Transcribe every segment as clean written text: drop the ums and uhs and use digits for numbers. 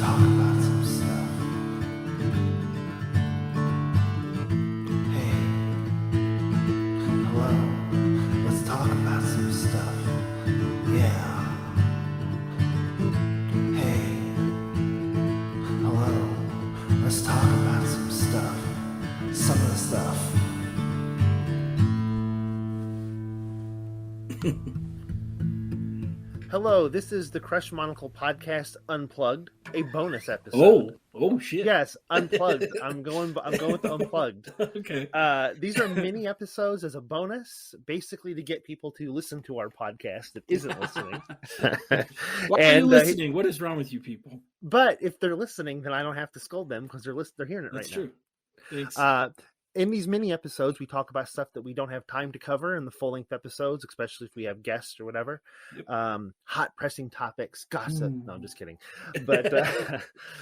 talk about some stuff. Hey, hello, let's talk about some stuff. Yeah. Hey, hello, let's talk about some stuff. Some of the stuff. Hello, this is the Crushed Monocle Podcast Unplugged, a bonus episode. Oh shit. Yes, unplugged. I'm going with the unplugged. Okay. These are mini episodes as a bonus, basically to get people to listen to our podcast that isn't listening. Why are you listening? What is wrong with you people? But if they're listening, then I don't have to scold them because they're hearing it That's right true. Thanks. now. In these mini episodes, we talk about stuff that we don't have time to cover in the full-length episodes, especially if we have guests or whatever. Yep. Hot pressing topics, gossip. Ooh. No, I'm just kidding. But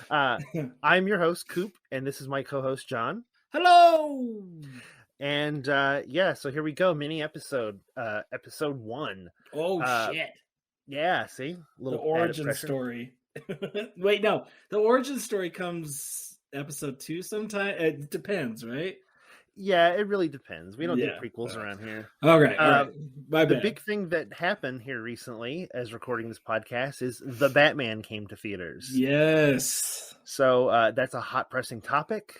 I'm your host, Coop, and this is my co-host, Jon. Hello! And so here we go. Mini episode, episode 1. Oh, shit. Yeah, see? The origin story. Wait, no. The origin story comes episode 2 sometime. It depends, right? Yeah, it really depends. We don't do prequels around here. All right. My bad. The big thing that happened here recently, as recording this podcast, is The Batman came to theaters. Yes. So that's a hot pressing topic.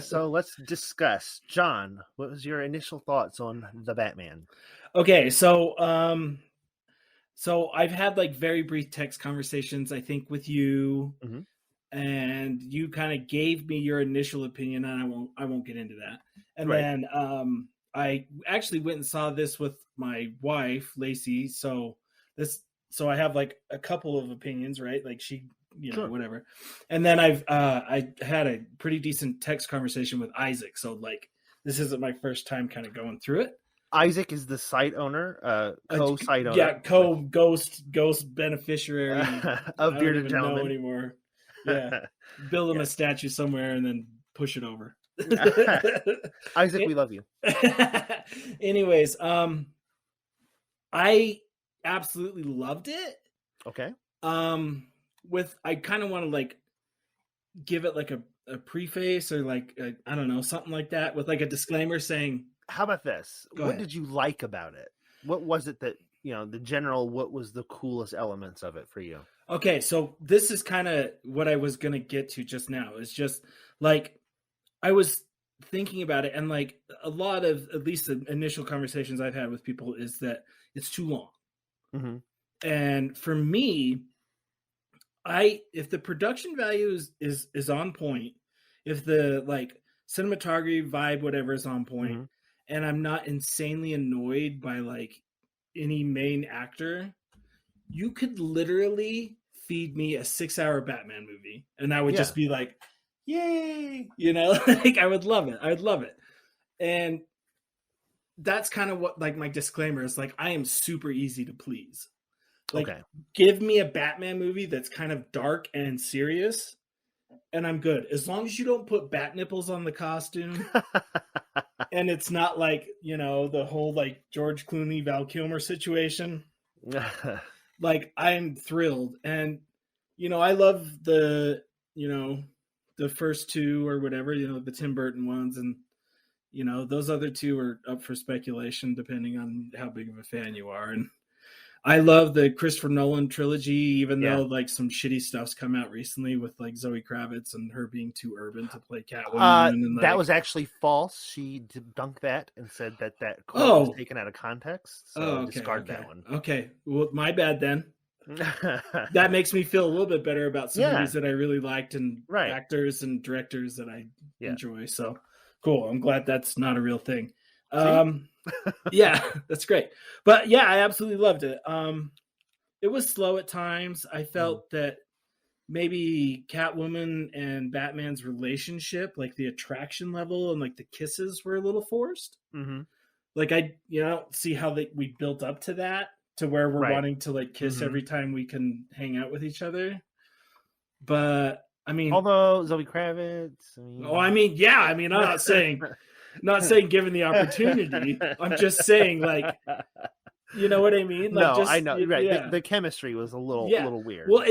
So let's discuss. Jon, what was your initial thoughts on The Batman? Okay, so I've had like very brief text conversations, I think, with you. Mm-hmm. And you kind of gave me your initial opinion, and I won't get into that. And then I actually went and saw this with my wife, Lacey. So I have like a couple of opinions, right? Like she, whatever. And then I had a pretty decent text conversation with Isaac. So like this isn't my first time kind of going through it. Isaac is the site owner, co-site owner. Yeah, co-ghost beneficiary of Bearded Gentleman. I don't even know anymore. Yeah, build him a statue somewhere and then push it over. Isaac, we love you. Anyways, I absolutely loved it. Okay. I kind of want to like give it like a preface or like I don't know, something like that with like a disclaimer saying. How about this? Go what ahead. Did you like about it? What was it that what was the coolest elements of it for you? Okay, so this is kind of what I was going to get to just now. It's just like I was thinking about it, and like a lot of at least the initial conversations I've had with people is that it's too long. Mm-hmm. And for me, if the production value is on point, if the like cinematography vibe, whatever is on point, mm-hmm. and I'm not insanely annoyed by like any main actor, you could literally feed me a 6-hour Batman movie and I would just be like, yay, like I would love it. And that's kind of what like my disclaimer is, like I am super easy to please. Like give me a Batman movie that's kind of dark and serious and I'm good. As long as you don't put bat nipples on the costume and it's not like, the whole like George Clooney, Val Kilmer situation. Like I'm thrilled. And, I love the first two or whatever, the Tim Burton ones. And, those other two are up for speculation depending on how big of a fan you are. And I love the Christopher Nolan trilogy, even though like some shitty stuff's come out recently with like Zoe Kravitz and her being too urban to play Catwoman. And, that was actually false. She debunked that and said that quote was taken out of context. So discard that one. Okay. Well, my bad then. That makes me feel a little bit better about some movies that I really liked and actors and directors that I enjoy. So cool. I'm glad that's not a real thing. Yeah, that's great. But yeah, I absolutely loved it. It was slow at times. I felt that maybe Catwoman and Batman's relationship, like the attraction level and like the kisses were a little forced. Mm-hmm. Like I don't see how we built up to that, to where we're wanting to like kiss every time we can hang out with each other. But I mean, although Zoe Kravitz, I'm not saying given the opportunity. I'm just saying like, you know what I mean? Like, no, I know. Right. Yeah. The chemistry was a little weird. Well,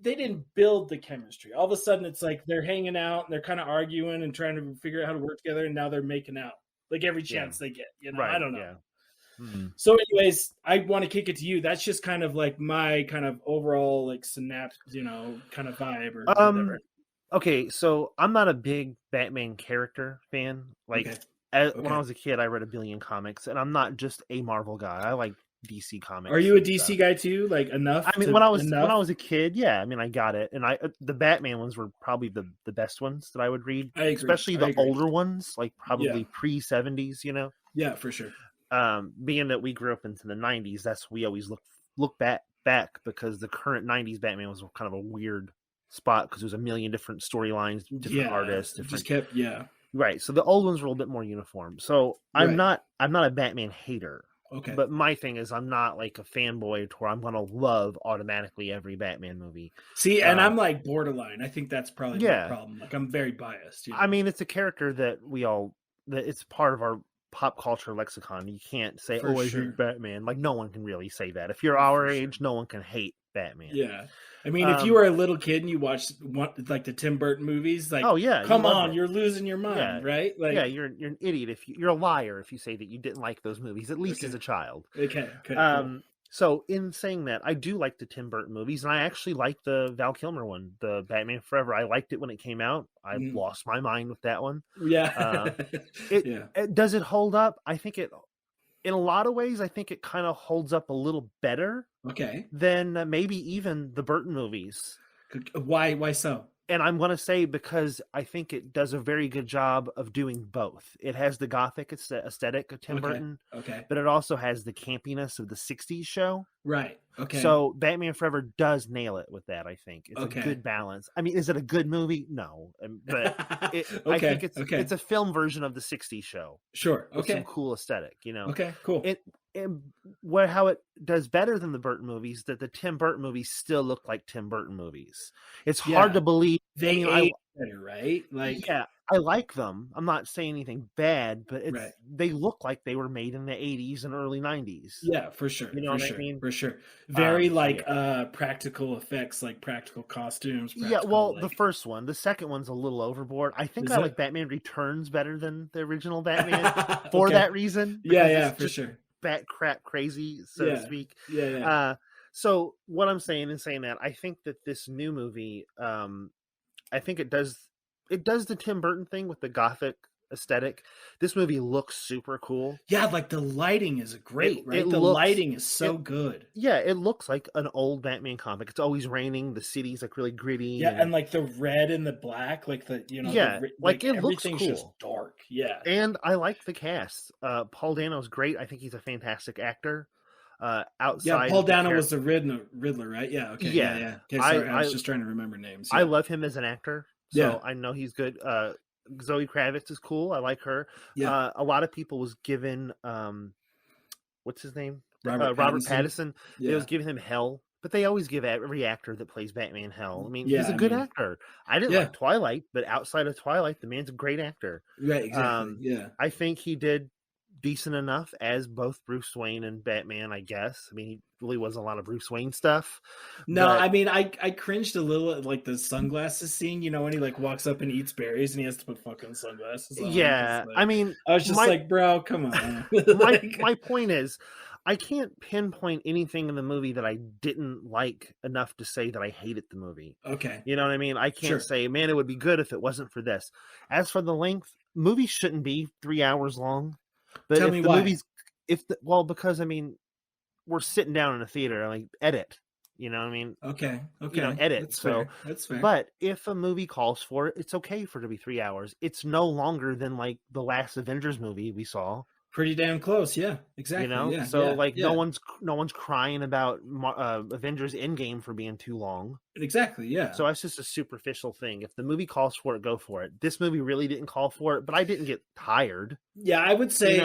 didn't build the chemistry. All of a sudden, it's like they're hanging out and they're kind of arguing and trying to figure out how to work together, and now they're making out like every chance they get. Right. I don't know. Yeah. Mm-hmm. So, anyways, I want to kick it to you. That's just kind of like my kind of overall like synapse, kind of vibe or whatever. Okay, so I'm not a big Batman character fan. Like, when I was a kid, I read a billion comics, and I'm not just a Marvel guy. I like DC comics. Are you a DC guy too? Like enough? I mean, when I was a kid, yeah. I mean, I got it, and the Batman ones were probably the best ones that I would read, especially the older ones, like probably pre-70s. Yeah, for sure. Being that we grew up into the 90s, that's we always look back because the current 90s Batman was kind of a weird spot because there's a million different storylines, different artists, right. So the old ones were a little bit more uniform. So I'm not a Batman hater. Okay. But my thing is, I'm not like a fanboy to where I'm gonna love automatically every Batman movie. See, and I'm like borderline. I think that's probably my problem. Like I'm very biased. I mean, it's a character that it's part of our pop culture lexicon. You can't say, I hate Batman. Like no one can really say that. If you're our age, no one can hate Batman. Yeah. I mean, if you were a little kid and you watched like the Tim Burton movies, like, come on, you're losing your mind, right? Like, you're an idiot if you're a liar if you say that you didn't like those movies, at least as a child. Okay. Cool. So in saying that, I do like the Tim Burton movies, and I actually like the Val Kilmer one, the Batman Forever. I liked it when it came out. I lost my mind with that one. Yeah. Does it hold up? I think in a lot of ways, I think it kind of holds up a little better. Okay. Than maybe even the Burton movies. Why so? And I'm going to say because I think it does a very good job of doing both. It has the gothic aesthetic of Tim Burton. Okay. But it also has the campiness of the 60s show. Right. Okay. So Batman Forever does nail it with that, I think. It's a good balance. I mean, is it a good movie? No. But I think it's a film version of the 60s show. Sure. Okay. With some cool aesthetic, Okay, cool. How it does better than the Burton movies, that the Tim Burton movies still look like Tim Burton movies. It's hard to believe. They age better, right? Like, I like them. I'm not saying anything bad, but they look like they were made in the 80s and early 90s. Yeah, for sure. You know what I mean? For sure. Very practical effects, like practical costumes. The first one. The second one's a little overboard. I think I like Batman Returns better than the original Batman for that reason. Yeah, for sure. Bat crap crazy, so to speak. Yeah. So what I'm saying in saying that, I think that this new movie, I think it does the Tim Burton thing with the gothic aesthetic. This movie looks super cool. Yeah, like the lighting is great, right? The lighting is so good. Yeah, it looks like an old Batman comic. It's always raining. The city's like really gritty. Yeah, and like the red and the black, like the it everything's looks cool. Just dark. Yeah, and I like the cast. Paul Dano's great. I think he's a fantastic actor. Paul Dano was the Riddler, right? Yeah. Okay. Yeah. Okay, sorry, I was just trying to remember names. I love him as an actor. So I know he's good. Zoe Kravitz is cool. I like her. Yeah. A lot of people was given what's his name? Robert Pattinson. They was giving him hell, but they always give every actor that plays Batman hell. I mean, he's a good actor. I didn't like Twilight, but outside of Twilight, the man's a great actor. Right, exactly. I think he did decent enough as both Bruce Wayne and Batman, I guess. I mean, he really wasn't a lot of Bruce Wayne stuff. No, I mean, I cringed a little at like the sunglasses scene, when he like walks up and eats berries and he has to put fucking sunglasses on. Yeah, like, I mean, I was just like, bro, come on. my point is, I can't pinpoint anything in the movie that I didn't like enough to say that I hated the movie. Okay. You know what I mean? I can't say, man, it would be good if it wasn't for this. As for the length, movies shouldn't be 3 hours long. But Tell me why. Because I mean, we're sitting down in a theater, like edit. You know what I mean? Okay. Edit. That's fair. But if a movie calls for it, it's okay for it to be 3 hours. It's no longer than like the last Avengers movie we saw. Pretty damn close, yeah, exactly. No one's crying about Avengers Endgame for being too long. Exactly, yeah. So that's just a superficial thing. If the movie calls for it, go for it. This movie really didn't call for it, but I didn't get tired. Yeah, I would say.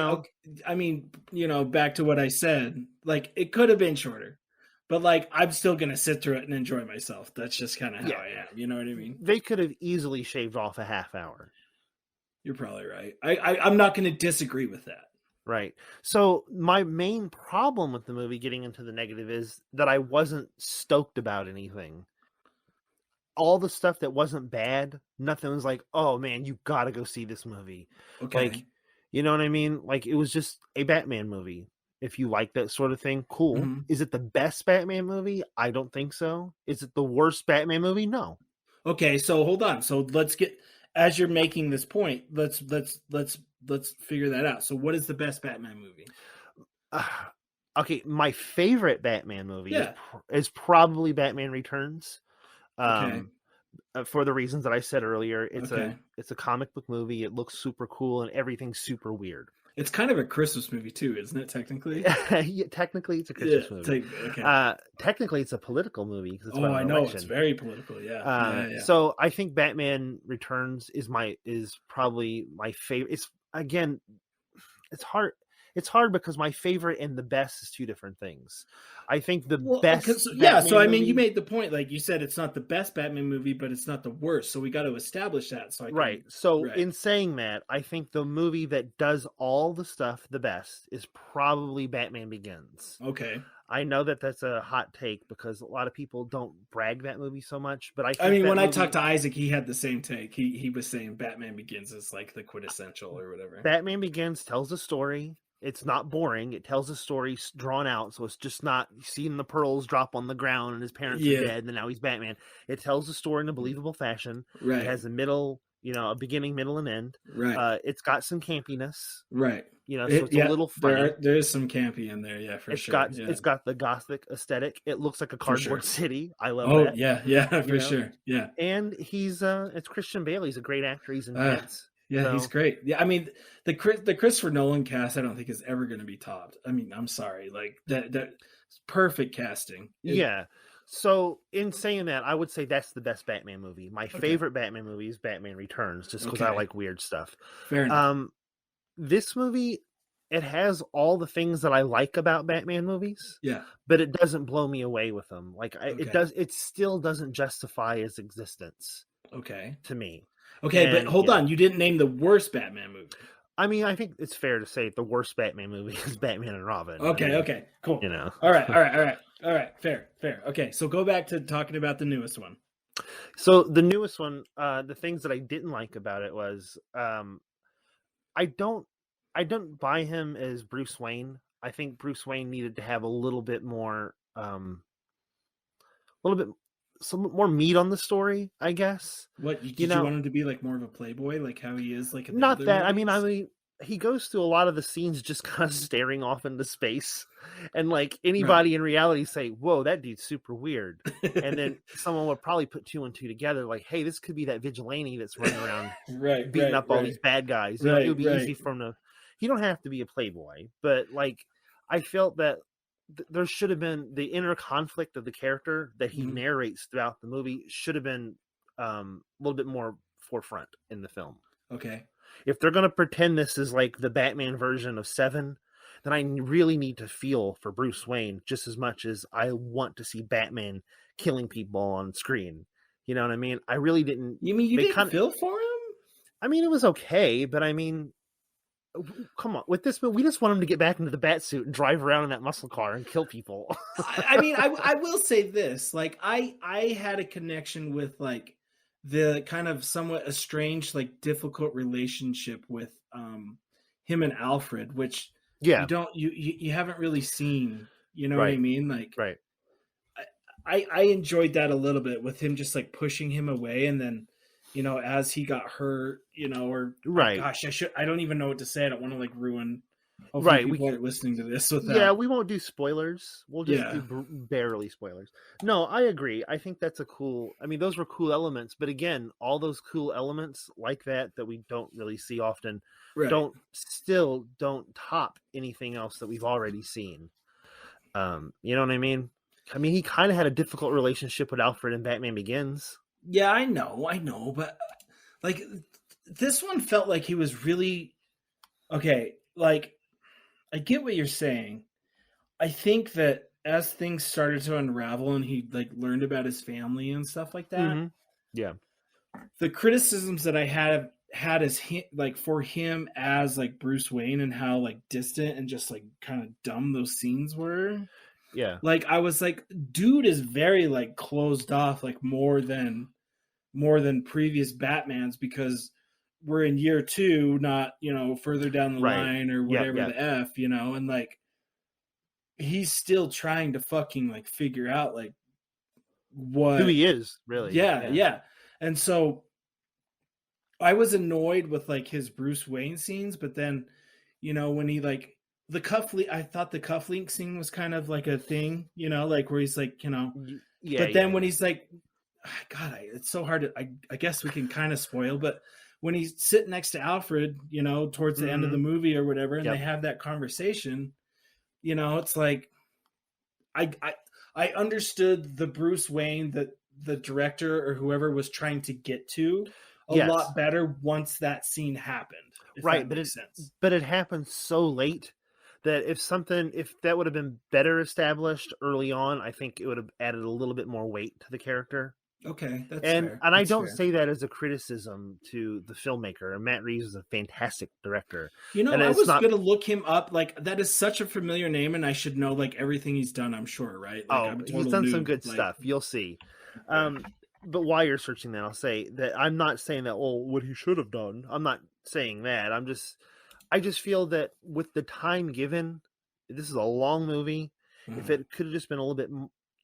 I mean, back to what I said. Like, it could have been shorter, but like, I'm still gonna sit through it and enjoy myself. That's just kind of how I am. You know what I mean? They could have easily shaved off a half hour. You're probably right. I'm not going to disagree with that. Right. So my main problem with the movie, getting into the negative, is that I wasn't stoked about anything. all the stuff that wasn't bad, nothing was like, oh man, you gotta go see this movie. Okay. Like, you know what I mean? Like, it was just a Batman movie. If you like that sort of thing, cool. Mm-hmm. Is it the best Batman movie? I don't think so. Is it the worst Batman movie? No. Okay, so hold on. So let's get, as you're making this point, let's figure that out. So what is the best Batman movie? Okay, my favorite Batman movie Yeah. is probably Batman Returns. Okay. For the reasons that I said earlier, it's Okay. a comic book movie. It looks super cool and everything's super weird. It's kind of a Christmas movie too, isn't it? Technically, yeah, technically it's a Christmas movie. Okay. Technically it's a political movie because it's I know election. it's very political. Yeah. So I think Batman Returns is probably my favorite. It's hard. It's hard because my favorite and the best is two different things. I think the best. So I mean, you made the point, like you said, it's not the best Batman movie, but it's not the worst. So we got to establish that. So in saying that, I think the movie that does all the stuff the best is probably Batman Begins. Okay. I know that that's a hot take because a lot of people don't brag that movie so much, but I mean, when I talked to Isaac, he had the same take. He was saying Batman Begins is like the quintessential or whatever. Batman Begins tells a story. It's not boring. It tells a story drawn out. So it's just not seeing the pearls drop on the ground and his parents are dead and now he's Batman. It tells the story in a believable fashion. Right. It has a middle, a beginning, middle, and end. Right. It's got some campiness. Right. So it's a little funny. There is some campy in there. Yeah, for sure. It's got the Gothic aesthetic. It looks like a cardboard city. I love that. Oh, yeah, for sure. Yeah. And it's Christian Bale. He's a great actor. He's intense. Yeah, he's great. Yeah, I mean, the Christopher Nolan cast, I don't think is ever going to be topped. I mean, I'm sorry, like that perfect casting. Yeah. So in saying that, I would say that's the best Batman movie. My favorite Batman movie is Batman Returns, just because I like weird stuff. Fair enough. This movie, it has all the things that I like about Batman movies. Yeah. But it doesn't blow me away with them. Like it still doesn't justify its existence. Okay. To me. Okay, but hold on. You didn't name the worst Batman movie. I mean, I think it's fair to say the worst Batman movie is Batman and Robin. Okay, cool. All right. Fair. Okay, so go back to talking about the newest one. So the newest one, the things that I didn't like about it was, I don't buy him as Bruce Wayne. I think Bruce Wayne needed to have a little bit more, some more meat on the story, I guess. What did you want him to be like more of a playboy, like how he is, like not that. Movies? I mean, he goes through a lot of the scenes just kind of staring off into space, and like anybody in reality say, "Whoa, that dude's super weird," and then someone would probably put two and two together, like, "Hey, this could be that vigilante that's running around, beating up all these bad guys." It would be easy for him to. He don't have to be a playboy, but like, I felt that. There should have been the inner conflict of the character that he narrates throughout the movie should have been a little bit more forefront in the film. Okay. If they're going to pretend this is like the Batman version of Seven, then I really need to feel for Bruce Wayne just as much as I want to see Batman killing people on screen. You know what I mean? I really didn't. You mean you didn't feel for him? I mean, it was okay, but I mean, come on, with this movie, we just want him to get back into the bat suit and drive around in that muscle car and kill people. I mean, I will say this, like I had a connection with like the kind of somewhat estranged, like difficult relationship with him and Alfred, which you haven't really seen, you know what I mean? Like, I enjoyed that a little bit with him just like pushing him away, and then as he got hurt, or gosh, I don't even know what to say. I don't want to like ruin. People are listening to this with that. Yeah, we won't do spoilers. We'll just do barely spoilers. No, I agree. I think that's those were cool elements, but again, all those cool elements like that we don't really see often don't top anything else that we've already seen. You know what I mean? I mean, he kind of had a difficult relationship with Alfred in Batman Begins. Yeah, I know, but like this one felt like he was really okay. Like, I get what you're saying. I think that as things started to unravel and he like learned about his family and stuff like that, the criticisms that I had as like for him as like Bruce Wayne and how like distant and just like kind of dumb those scenes were. Yeah, like I was like, dude is very like closed off, like more than more than previous Batmans because we're in year 2, not, further down the line or whatever the F, and like he's still trying to fucking like figure out like what who he is, really. Yeah. And so I was annoyed with like his Bruce Wayne scenes, but then, when he like the cufflink, I thought the cufflink scene was kind of like a thing, like where he's like, but then when he's like, God, it's so hard to, I guess we can kind of spoil, but when he's sitting next to Alfred, towards the end of the movie or whatever, and they have that conversation, it's like, I understood the Bruce Wayne that the director or whoever was trying to get to a lot better once that scene happened. Right, but it happened so late that if that would have been better established early on, I think it would have added a little bit more weight to the character. Okay, that's fair. And I don't say that as a criticism to the filmmaker. Matt Reeves is a fantastic director. I was going to look him up. Like, that is such a familiar name, and I should know like everything he's done, I'm sure, right? Like, he's done some good stuff. You'll see. But while you're searching that, I'll say that I'm not saying that, what he should have done. I'm not saying that. I just feel that with the time given, this is a long movie. If it could have just been a little bit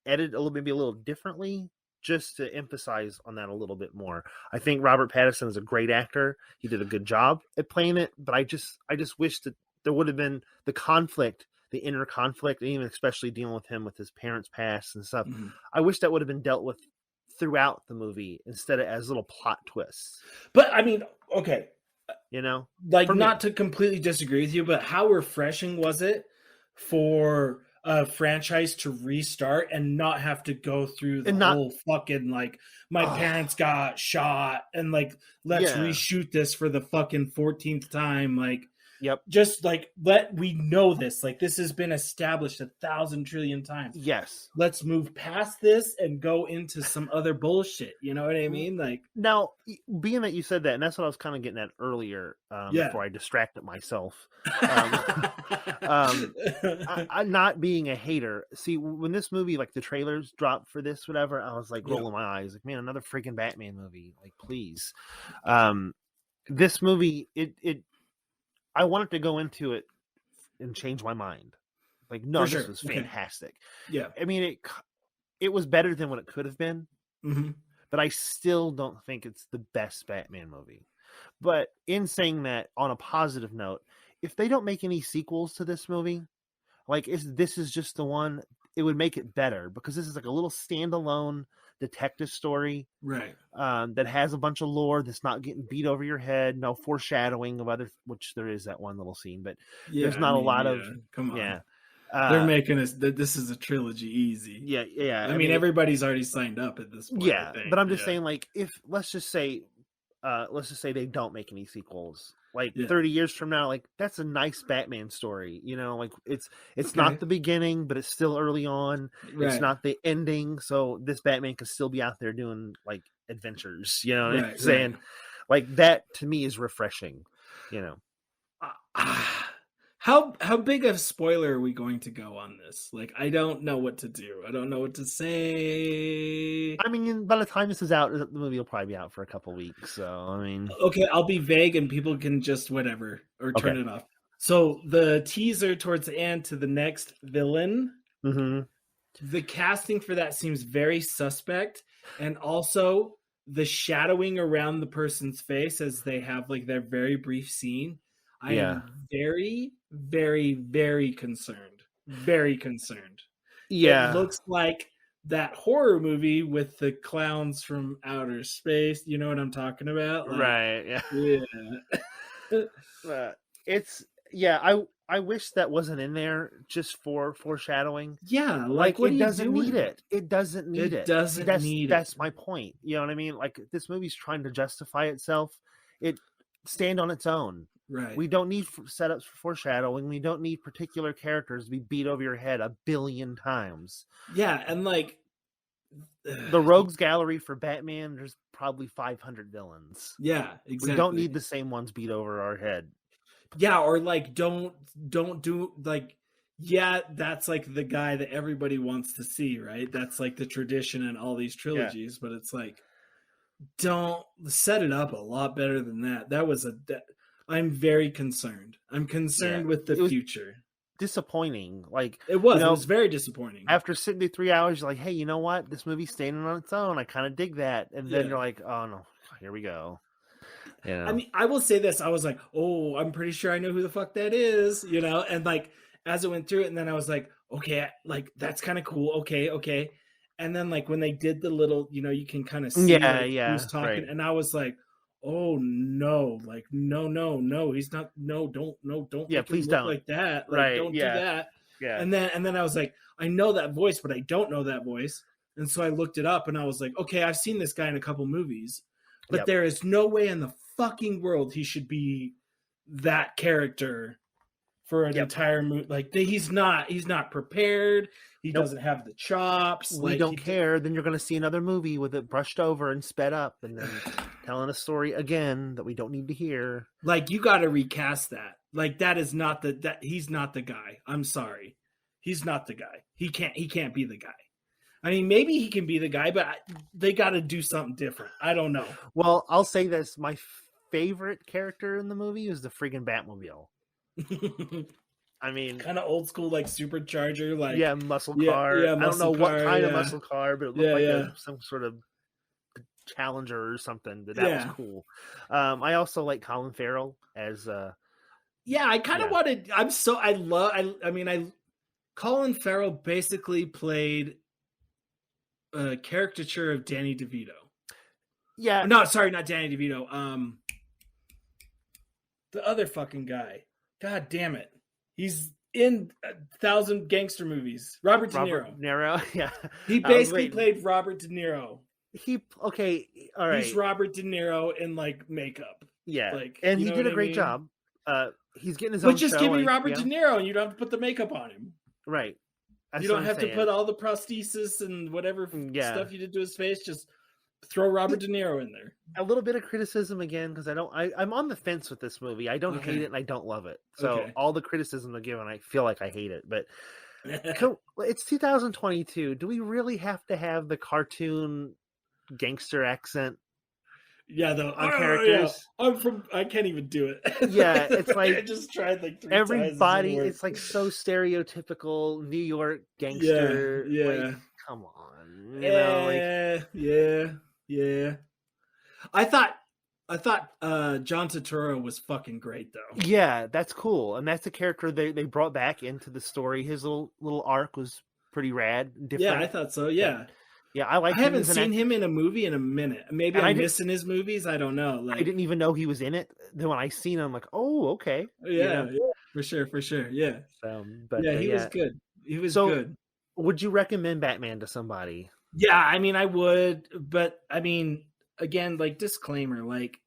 edited, maybe a little differently, just to emphasize on that a little bit more. I think Robert Pattinson is a great actor. He did a good job at playing it, but I just wish that there would have been the conflict, the inner conflict, and even especially dealing with him with his parents' past and stuff. I wish that would have been dealt with throughout the movie instead of as little plot twists. But I mean, okay, like not to completely disagree with you, but how refreshing was it for a franchise to restart and not have to go through the whole fucking like my parents got shot and like let's reshoot this for the fucking 14th time, like just like we know this, like this has been established 1,000 trillion times. Let's move past this and go into some other bullshit, you know what I mean? Like, now, being that you said that, and that's what I was kind of getting at earlier, before I distracted myself. I'm not being a hater. See, when this movie, like the trailers dropped for this, whatever, I was like rolling my eyes, like, man, another freaking Batman movie, like, please. This movie, I wanted to go into it and change my mind. Like, no, this was fantastic. I mean, it was better than what it could have been, but I still don't think it's the best Batman movie. But in saying that, on a positive note, if they don't make any sequels to this movie, like this is just the one, it would make it better, because this is like a little standalone detective story, right? That has a bunch of lore that's not getting beat over your head, no foreshadowing of other, which there is that one little scene, but there's not a lot of. Come on, they're making us that this is a trilogy easy. I mean, everybody's already signed up at this point. But I'm just saying, like, if let's just say they don't make any sequels, like 30 years from now, like that's a nice Batman story, like it's not the beginning, but it's still early on. It's not the ending, so this Batman can still be out there doing like adventures, what I'm saying? Like, that to me is refreshing. How big of a spoiler are we going to go on this? Like, I don't know what to do. I don't know what to say. I mean, by the time this is out, the movie will probably be out for a couple weeks. So, I mean, okay, I'll be vague and people can just whatever or turn it off. So the teaser towards the end to the next villain, the casting for that seems very suspect, and also the shadowing around the person's face as they have like their very brief scene. I am very, very, very concerned. Very concerned. It looks like that horror movie with the clowns from outer space. You know what I'm talking about? Like, right. I wish that wasn't in there just for foreshadowing. Like it doesn't need it. It doesn't need it. That's my point. You know what I mean? Like, this movie's trying to justify itself. It stand on its own. Right. We don't need setups for foreshadowing. We don't need particular characters to be beat over your head 1 billion times. And like the rogues gallery for Batman, there's probably 500 villains. Exactly. We don't need the same ones beat over our head. Or like don't do like that's like the guy that everybody wants to see, right? That's like the tradition in all these trilogies, but it's like don't set it up a lot better than that. That was I'm very concerned. I'm concerned with the future. Disappointing. Like it was very disappointing. After sitting through 3 hours, you're like, hey, you know what? This movie's standing on its own. I kind of dig that. And then you're like, oh no, here we go. Yeah. I mean, I will say this. I was like, oh, I'm pretty sure I know who the fuck that is, and like as it went through it, and then I was like, okay, like that's kind of cool. Okay. And then like when they did the little, you can kind of see who's talking, right. And I was like, oh no, like no, he's not. No, don't. Yeah, please don't like that. Like, right? Don't do that. Yeah. And then I was like, I know that voice, but I don't know that voice. And so I looked it up, and I was like, okay, I've seen this guy in a couple movies, but there is no way in the fucking world he should be that character for an entire movie. Like he's not prepared. He doesn't have the chops. We don't care. Then you're going to see another movie with it brushed over and sped up, and then telling a story again that we don't need to hear. Like you got to recast that. Like that is not he's not the guy. I'm sorry, he's not the guy. He can't be the guy. I mean, maybe he can be the guy, but they got to do something different. I don't know. Well, I'll say this: my favorite character in the movie is the friggin' Batmobile. I mean, kind of old school, like supercharger, like muscle car. I don't know what kind of muscle car, but it looked like some sort of Challenger or something. That was cool. I also like Colin Farrell as. I kind of wanted. Colin Farrell basically played a caricature of Danny DeVito. Yeah. No, sorry, not Danny DeVito. The other fucking guy. God damn it. He's in 1,000 gangster movies. Robert De Niro. Yeah. He basically played Robert De Niro. All right. He's Robert De Niro in like makeup. Yeah. Like, and he did a great job. He's getting his own. But just give me Robert De Niro and you don't have to put the makeup on him. Right. You don't have to put all the prosthesis and whatever stuff you did to his face. Just throw Robert De Niro in there. A little bit of criticism again, because I'm on the fence with this movie. I don't hate it and I don't love it. So all the criticism they're given, I feel like I hate it. But it's 2022. Do we really have to have the cartoon gangster accent? Yeah, though on characters. Yeah. I can't even do it. Yeah, it's like I just tried like 3 everybody. It's like so stereotypical New York gangster. Yeah. Like, come on. Yeah. I thought John Turturro was fucking great though. Yeah, that's cool, and that's a character they brought back into the story. His little arc was pretty rad, different. Yeah, I thought so. Yeah. Yeah, I haven't seen him in a movie in a minute. Maybe I'm missing his movies. I don't know. Like, I didn't even know he was in it. Then when I seen him, I'm like, oh, okay. Yeah, for sure. Yeah. But he was good. He was good. Would you recommend Batman to somebody? Yeah, I mean, I would, but I mean, again, like disclaimer, like,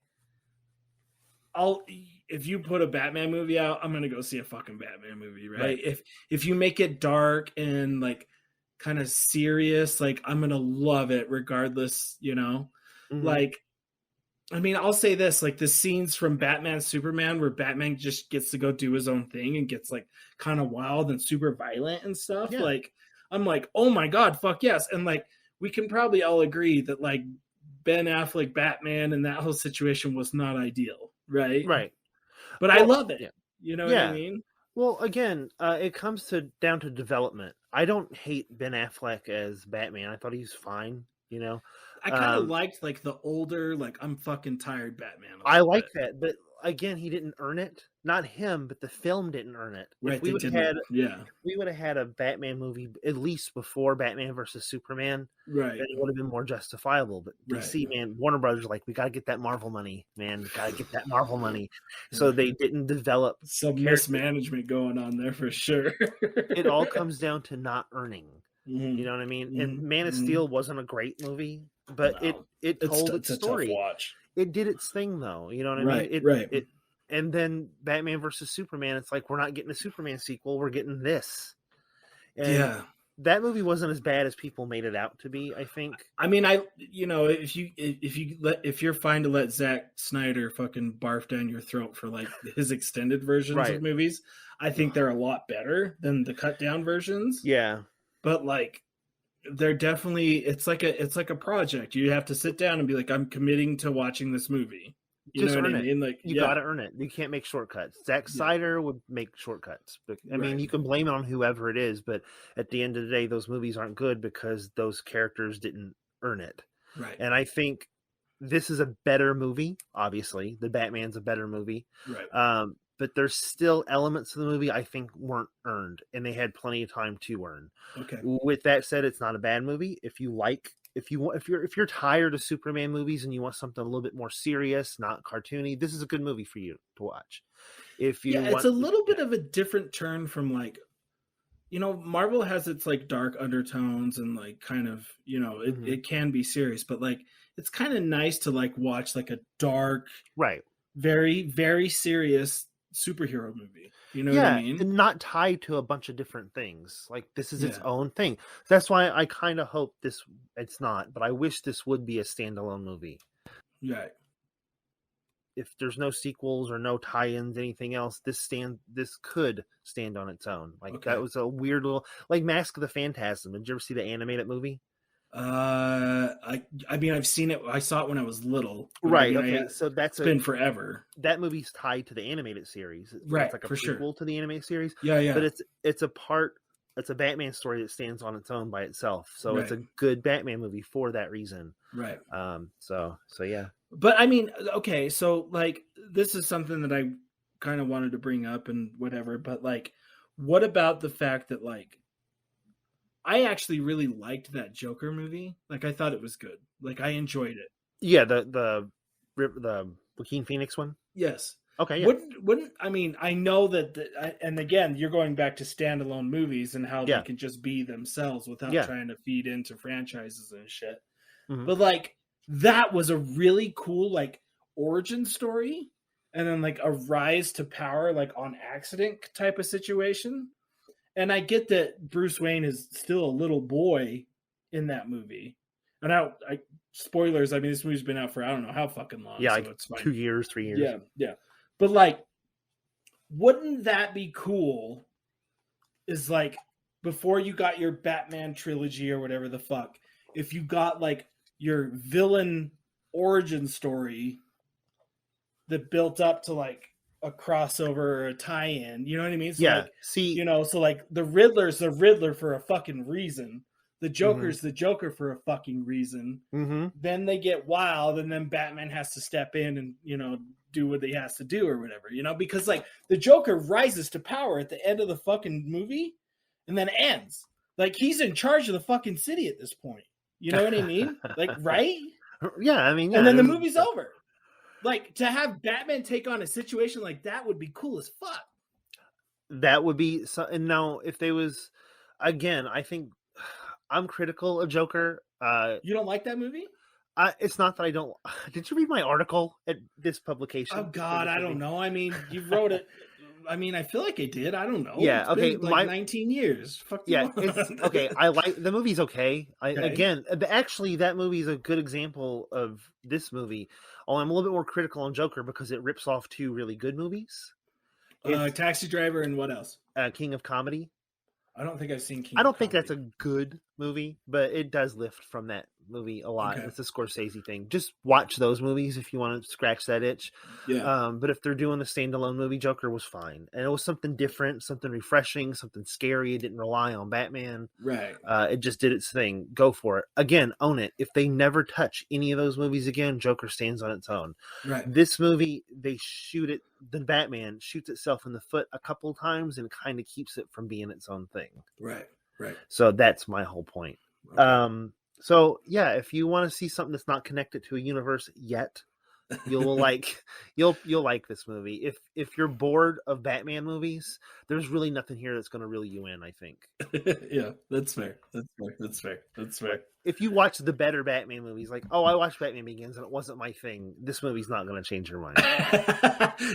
if you put a Batman movie out, I'm gonna go see a fucking Batman movie, right? If you make it dark and like kind of serious, like I'm gonna love it regardless, Like, I mean, I'll say this, like the scenes from Batman Superman where Batman just gets to go do his own thing and gets like kind of wild and super violent and stuff. Yeah. Like, I'm like, oh my God, fuck yes. And like, we can probably all agree that like Ben Affleck Batman and that whole situation was not ideal. Right. But I love it. Yeah. You know what I mean? Well, again, it comes down to development. I don't hate Ben Affleck as Batman. I thought he was fine, I kind of liked like the older, like I'm fucking tired Batman. I like that, but again, he didn't earn it. Not him, but the film didn't earn it. Right, if we would have had a Batman movie at least before Batman versus Superman, right, then it would have been more justifiable. But DC, man, Warner Brothers, like, we got to get that Marvel money, man. Got to get that Marvel money. So they didn't develop some mismanagement going on there for sure. It all comes down to not earning. Mm-hmm. You know what I mean? Mm-hmm. And Man of Steel wasn't a great movie, but it told its story. A tough watch. It did its thing, though. You know what I mean? Right. And then Batman versus Superman, it's like, we're not getting a Superman sequel, we're getting this. And that movie wasn't as bad as people made it out to be, I think. I mean, if you're fine to let Zack Snyder fucking barf down your throat for like his extended versions of movies, I think they're a lot better than the cut down versions. Yeah. But like, they're definitely, it's like a project. You have to sit down and be like, I'm committing to watching this movie. You Just know what earn I it. mean? Like, You gotta earn it. You can't make shortcuts. Zack Snyder would make shortcuts. But, I mean, you can blame it on whoever it is, but at the end of the day, those movies aren't good because those characters didn't earn it. Right. And I think this is a better movie. Obviously, the Batman's a better movie. Right. But there's still elements of the movie I think weren't earned, and they had plenty of time to earn. Okay. With that said, it's not a bad movie. If you're tired of Superman movies and you want something a little bit more serious, not cartoony, this is a good movie for you to watch. It's a little bit of a different turn from like, Marvel has its like dark undertones and like kind of, it can be serious, but like it's kind of nice to like watch like a dark, right, very, very serious superhero movie. You know what I mean? And not tied to a bunch of different things. Like this is its own thing. That's why I kind of hope it's not, but I wish this would be a standalone movie. Right. If there's no sequels or no tie-ins, anything else, this could stand on its own. Like that was a weird little, like Mask of the Phantasm. Did you ever see the animated movie? I mean, I've seen it. I saw it when I was little. Right. I mean, okay. So it's been forever. That movie's tied to the animated series. Right. It's like a for prequel sure to the animated series. Yeah. But it's a Batman story that stands on its own by itself. So it's a good Batman movie for that reason. Right. So yeah. But I mean, okay. So like, this is something that I kind of wanted to bring up and whatever. But like, what about the fact that like, I actually really liked that Joker movie. Like, I thought it was good. Like, I enjoyed it. Yeah, the Joaquin Phoenix one. Yes. Okay. Yeah. Wouldn't I mean? I know that, and again, you're going back to standalone movies and how they can just be themselves without trying to feed into franchises and shit. Mm-hmm. But like, that was a really cool like origin story, and then like a rise to power like on accident type of situation. And I get that Bruce Wayne is still a little boy in that movie. And spoilers, I mean, this movie's been out for I don't know how fucking long. Yeah, so like it's fine. 2 years, 3 years. Yeah. But like, wouldn't that be cool? Is like, before you got your Batman trilogy or whatever the fuck, if you got like your villain origin story that built up to like a crossover or a tie-in, you know what I mean? So like, so like the Riddler's the Riddler for a fucking reason. The Joker's the Joker for a fucking reason. Mm-hmm. Then they get wild, and then Batman has to step in and do what he has to do or whatever, because like the Joker rises to power at the end of the fucking movie, and then ends like he's in charge of the fucking city at this point. You know what I mean? Like, right? Yeah, I mean, and then the movie's over. Like, to have Batman take on a situation like that would be cool as fuck. That would be so. And now, if they was, again, I think I'm critical of Joker. You don't like that movie? It's not that I don't. Did you read my article at this publication? Oh God, I don't know. I mean, you wrote it. I mean, I feel like I did. I don't know. Yeah. It's okay. been like 19 years. Fuck yeah. It's, okay. I like the movie's okay. Again, actually, that movie is a good example of this movie. Oh, I'm a little bit more critical on Joker because it rips off 2 really good movies. Taxi Driver and what else? King of Comedy. I don't think I've seen King. I don't think that's a good movie, but it does lift from that movie a lot. Okay. It's a Scorsese thing. Just watch those movies if you want to scratch that itch. Yeah. But if they're doing the standalone movie, Joker was fine, and it was something different, something refreshing, something scary. It didn't rely on Batman. Right. It just did its thing. Go for it. Again, own it. If they never touch any of those movies again, Joker stands on its own. Right. This movie, the Batman shoots itself in the foot a couple of times and kind of keeps it from being its own thing. Right. So that's my whole point. Okay. So yeah, if you want to see something that's not connected to a universe yet, you'll like this movie. If you're bored of Batman movies, there's really nothing here that's going to reel you in, I think. Yeah, that's fair. If you watch the better Batman movies, like, oh, I watched Batman Begins and it wasn't my thing, this movie's not going to change your mind.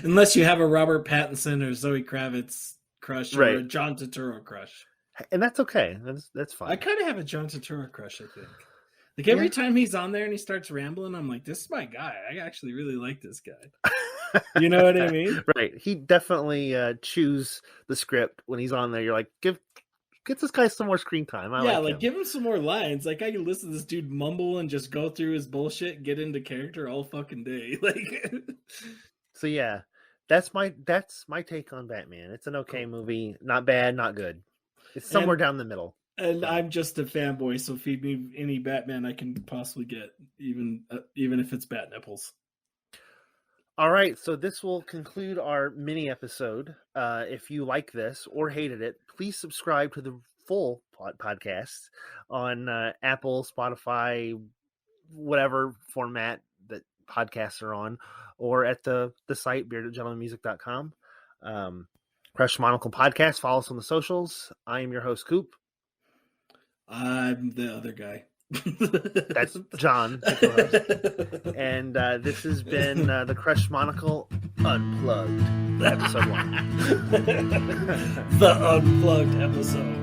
Unless you have a Robert Pattinson or Zoe Kravitz crush or a John Turturro crush. And that's okay. That's fine. I kind of have a John Turturro crush, I think. Like every time he's on there and he starts rambling, I'm like, this is my guy. I actually really like this guy. You know what I mean? Right. He definitely chews the script when he's on there. You're like, Get this guy some more screen time. Give him some more lines. Like, I can listen to this dude mumble and just go through his bullshit and get into character all fucking day. Like, so yeah, that's my take on Batman. It's an okay movie. Not bad, not good. It's somewhere down the middle. And I'm just a fanboy, so feed me any Batman I can possibly get, even if it's bat nipples. All right, so this will conclude our mini episode. If you like this or hated it, please subscribe to the full podcast on Apple, Spotify, whatever format that podcasts are on, or at the site beardedgentlemanmusic.com. Crushed Monocle Podcast. Follow us on the socials. I am your host, Coop. I'm the other guy. That's John. And this has been the Crushed Monocle Unplugged, episode 1. The Unplugged episode.